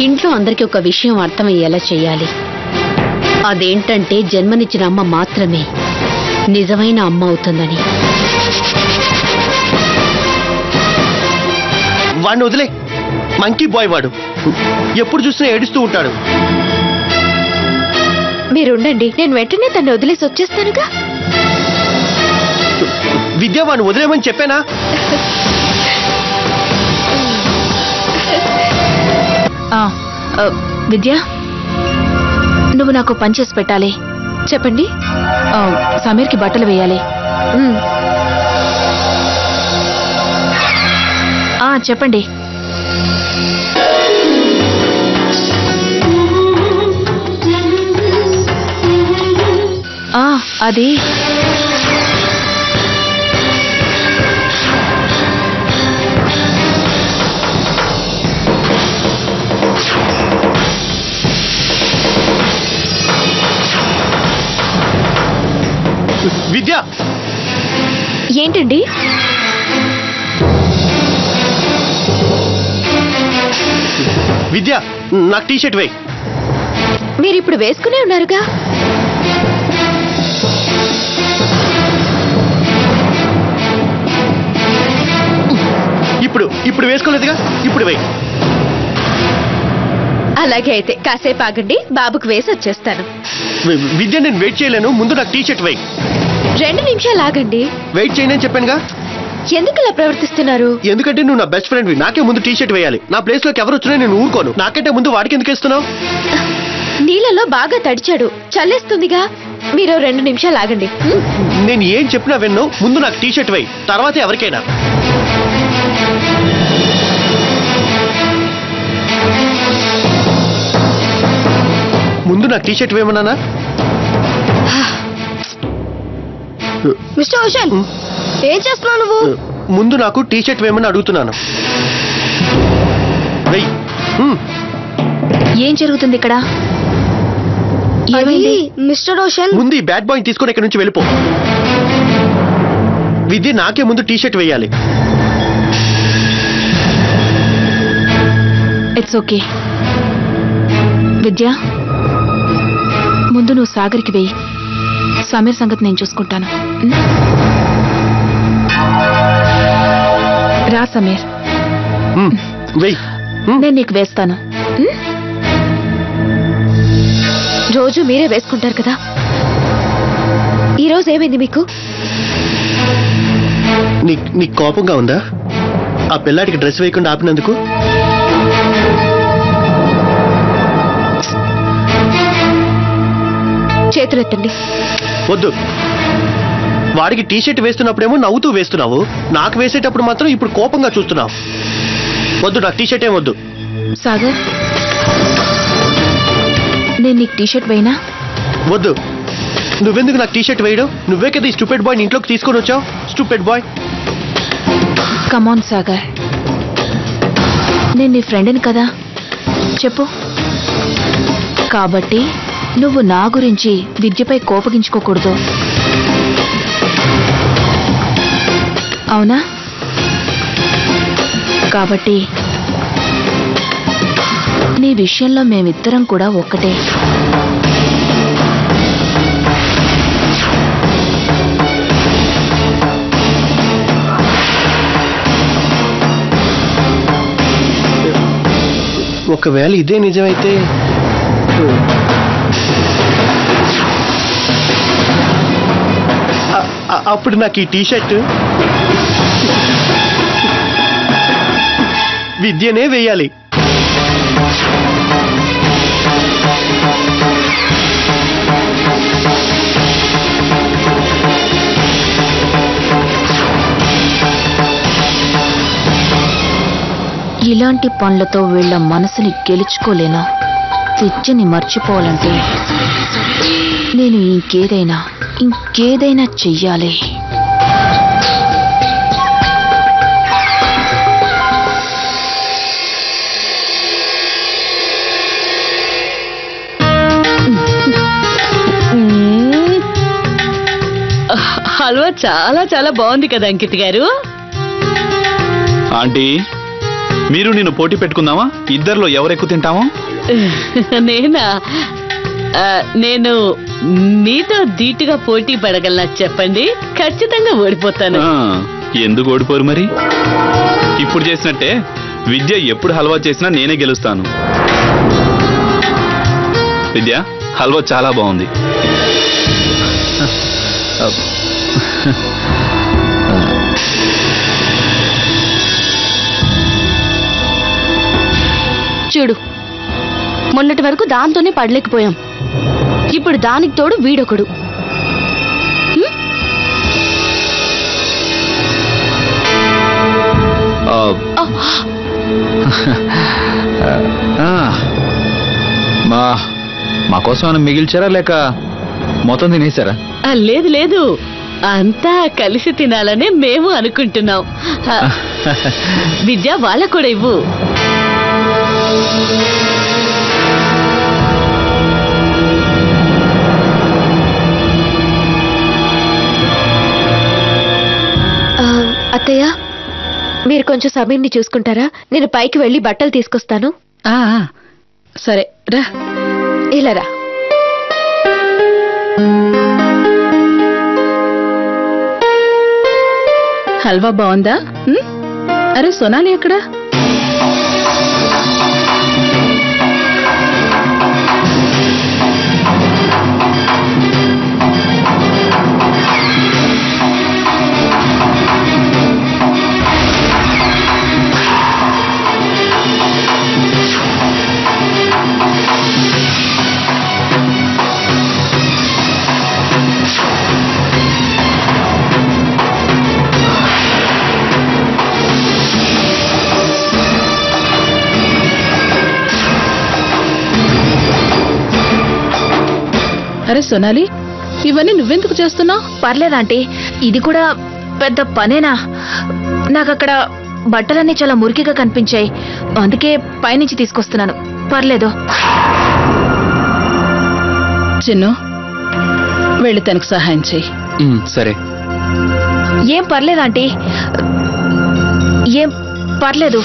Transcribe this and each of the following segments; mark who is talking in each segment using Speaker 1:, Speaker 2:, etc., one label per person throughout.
Speaker 1: ఇంట్లో అందరికీ ఒక విషయం అర్థమయ్యేలా చేయాలి. అదేంటంటే జన్మనిచ్చిన అమ్మ మాత్రమే నిజమైన అమ్మ అవుతుందని.
Speaker 2: వాడిని వదిలే. మంకీ బాయ్ వాడు. ఎప్పుడు చూసినా ఏడుస్తూ ఉంటాడు.
Speaker 3: మీరుండండి, నేను వెంటనే తను వదిలేసి వచ్చేస్తానుగా.
Speaker 2: విద్య వాడిని వదిలేమని చెప్పానా?
Speaker 3: విద్య, నువ్వు నాకు పని చేసి పెట్టాలి. చెప్పండి. సమీర్కి బట్టలు వేయాలి. చెప్పండి. అది
Speaker 2: విద్య.
Speaker 3: ఏంటండి?
Speaker 2: విద్య, నాకు టీ షర్ట్ వేయి.
Speaker 3: మీరిప్పుడు వేసుకునే ఉన్నారుగా.
Speaker 2: ఇప్పుడు వేసుకోలేదుగా, ఇప్పుడు వేయి.
Speaker 3: అలాగే అయితే కాసేపు ఆగండి, బాబుకు వేసి వచ్చేస్తాను.
Speaker 2: విద్య, నేను వెయిట్ చేయలేను. ముందు నాకు టీ షర్ట్ వేయి.
Speaker 3: 2 నిమిషాలు ఆగండి.
Speaker 2: వెయిట్ చేయను అని చెప్పానుగా.
Speaker 3: ఎందుకు ఇలా ప్రవర్తిస్తున్నారు?
Speaker 2: ఎందుకంటే నువ్వు నా బెస్ట్ ఫ్రెండ్వి. నాకే ముందు టీ షర్ట్ వేయాలి. నా ప్లేస్ లోకి ఎవరు వచ్చినా నేను ఊరుకోను. నాకంటే ముందు వాడికి ఎందుకు వేస్తున్నావు?
Speaker 3: నీళ్ళలో బాగా తడిచాడు, చల్లేస్తుందిగా. మీరు 2 నిమిషాలు ఆగండి.
Speaker 2: నేను ఏం చెప్పినా విన్ను. ముందు నాకు టీ షర్ట్ వేయి, తర్వాత ఎవరికైనా. ముందు నాకు టీ షర్ట్ వేయమన్నానా?
Speaker 3: మిస్టర్ ఓషన్, ఏం చేస్తున్నావు నువ్వు?
Speaker 2: ముందు నాకు టీ షర్ట్ వేయమని అడుగుతున్నాను. వెయ్యి.
Speaker 3: ఏం జరుగుతుంది ఇక్కడ? మిస్టర్ ఓషన్,
Speaker 2: ముందు ఈ బ్యాడ్ బాయ్ తీసుకొని ఇక్కడ నుంచి వెళ్ళిపో. విద్య, నాకే ముందు టీ షర్ట్ వేయాలి.
Speaker 3: It's okay. విద్య, ముందు నువ్వు సాగర్కి వేయి. సమీర్ సంగతి నేను చూసుకుంటాను. రా సమీర్,
Speaker 2: వెయ్యి.
Speaker 3: నేను నీకు వేస్తాను. రోజు మీరే వేసుకుంటారు కదా, ఈరోజు ఏమైంది మీకు?
Speaker 2: నీకు కోపంగా ఉందా ఆ పిల్లాడికి డ్రెస్ వేయకుండా ఆపినందుకు?
Speaker 3: చేతులెత్తండి.
Speaker 2: వద్దు. వాడికి టీ షర్ట్ వేస్తున్నప్పుడేమో నవ్వుతూ వేస్తున్నావు, నాకు వేసేటప్పుడు మాత్రం ఇప్పుడు కోపంగా చూస్తున్నావు. వద్దు, నాకు టీ షర్ట్ ఏం వద్దు.
Speaker 3: సాగర్, నేను నీకు టీ షర్ట్ వేయనా?
Speaker 2: వద్దు. నువ్వెందుకు నాకు టీ షర్ట్ వేయడం? నువ్వే కదా ఈ స్టూపిడ్ బాయ్ ఇంట్లోకి తీసుకొని వచ్చావు. Stupid bye.
Speaker 3: కమాన్ సాగర్, నేను నీ ఫ్రెండ్ని కదా, చెప్పు. కాబట్టి నువ్వు నా గురించి విద్యపై కోపగించుకోకూడదు, అవునా? కాబట్టి నీ విషయంలో మేమిద్దరం కూడా ఒక్కటే.
Speaker 2: ఒకవేళ ఇదే నిజమైతే అప్పుడు నాకు ఈ టీ షర్ట్ విద్యనే వేయాలి.
Speaker 3: ఇలాంటి పనులతో వీళ్ళ మనసుని గెలుచుకోలేనా? విద్యని మర్చిపోవాలంటే నేను ఇంకేదైనా చెయ్యాలి.
Speaker 1: హల్వా చాలా చాలా బాగుంది కదా అంకిత్ గారు.
Speaker 4: ఆంటీ, మీరు నేను పోటీ పెట్టుకుందామా? ఇద్దరిలో ఎవరెక్కువ తింటామో?
Speaker 1: నేనా? నేను మీతో ధీటుగా పోటీ పడగలనా చెప్పండి? ఖచ్చితంగా ఓడిపోతాను.
Speaker 4: ఎందుకు ఓడిపోరు మరి? ఇప్పుడు చేసినట్టే విద్య ఎప్పుడు హల్వా చేసినా నేనే గెలుస్తాను. విద్య, హల్వా చాలా బాగుంది.
Speaker 3: చూడు, మొన్నటి వరకు దాంతోనే పడలేకపోయాం, ఇప్పుడు దానికి తోడు వీడొకడు.
Speaker 4: మా కోసం ఏమైనా మిగిల్చారా లేక మొత్తం తినేశారా?
Speaker 1: లేదు లేదు, అంతా కలిసి తినాలనే మేము అనుకుంటున్నాం. విద్య వాళ్ళకు కూడా ఇవ్వు.
Speaker 3: అత్తయ్య, మీరు కొంచెం సమీర్ని చూసుకుంటారా? నేను పైకి వెళ్ళి బట్టలు తీసుకొస్తాను.
Speaker 1: సరే రా.
Speaker 3: ఇలా రా.
Speaker 1: హల్వా బాగుందా? అరే సోనాలి ఎక్కడ? అరే సోనాలి, ఇవన్నీ నువ్వెందుకు చేస్తున్నావు?
Speaker 3: పర్లేదాంటీ, ఇది కూడా పెద్ద పనేనా? నాకు అక్కడ బట్టలన్నీ చాలా మురికిగా కనిపించాయి, అందుకే పైనుంచి తీసుకొస్తున్నాను. పర్లేదు.
Speaker 1: చిన్ను, వెళ్ళి తనకు సహాయం చెయ్యి.
Speaker 4: సరే.
Speaker 3: ఏం పర్లేదాంటీ, ఏం పర్లేదు.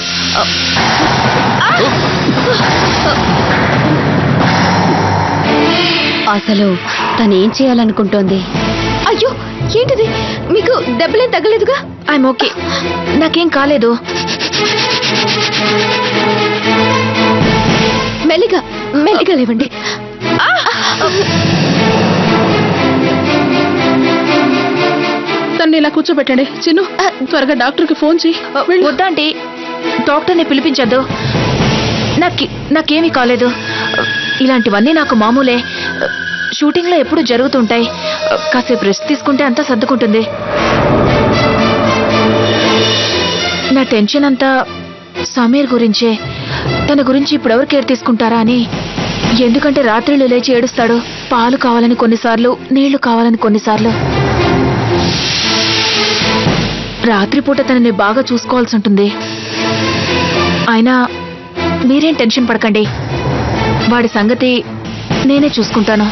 Speaker 1: అసలు తనేం చేయాలనుకుంటోంది?
Speaker 3: అయ్యో, ఏంటిది? మీకు దెబ్బలేం తగ్గలేదుగా? ఐఎమ్ ఓకే, నాకేం కాలేదు. మెల్లిగా మెల్లిగా లేవండి.
Speaker 1: తన్ని ఇలా కూర్చోబెట్టండి. చిన్ను, త్వరగా డాక్టర్కి ఫోన్ చెయ్యి.
Speaker 3: వద్దాంటీ, డాక్టర్ని పిలిపించద్దు. నాకేమీ కాలేదు. ఇలాంటివన్నీ నాకు మామూలే. షూటింగ్ లో ఎప్పుడు జరుగుతుంటాయి. కాసేపు రెస్ట్ తీసుకుంటే అంతా సర్దుకుంటుంది. నా టెన్షన్ అంతా సమీర్ గురించే. తన గురించి ఇప్పుడు ఎవరు కేర్ తీసుకుంటారా అని. ఎందుకంటే రాత్రిళ్ళు లేచి ఏడుస్తాడు. పాలు కావాలని కొన్నిసార్లు, నీళ్లు కావాలని కొన్నిసార్లు. రాత్రిపూట తనని బాగా చూసుకోవాల్సి ఉంటుంది. అయినా మీరేం టెన్షన్ పడకండి, వాడి సంగతి నేనే చూసుకుంటాను.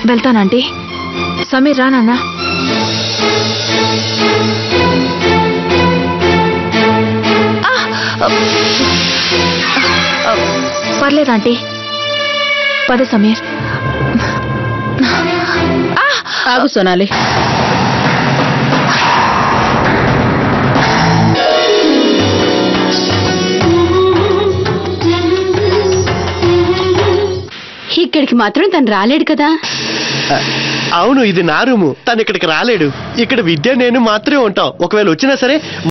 Speaker 3: వెళ్తానంటీ. సమీర్ రా నాన్న. పర్లేదాంటీ, పద సమీర్.
Speaker 1: ఆగు సోనాలి. ఇక్కడికి మాత్రం తను రాలేడు కదా?
Speaker 2: అవును, ఇది నా రూము. తను ఇక్కడికి రాలేడు. ఇక్కడ విద్య నేను మాత్రమే ఉంటాం. ఒకవేళ వచ్చినా సరే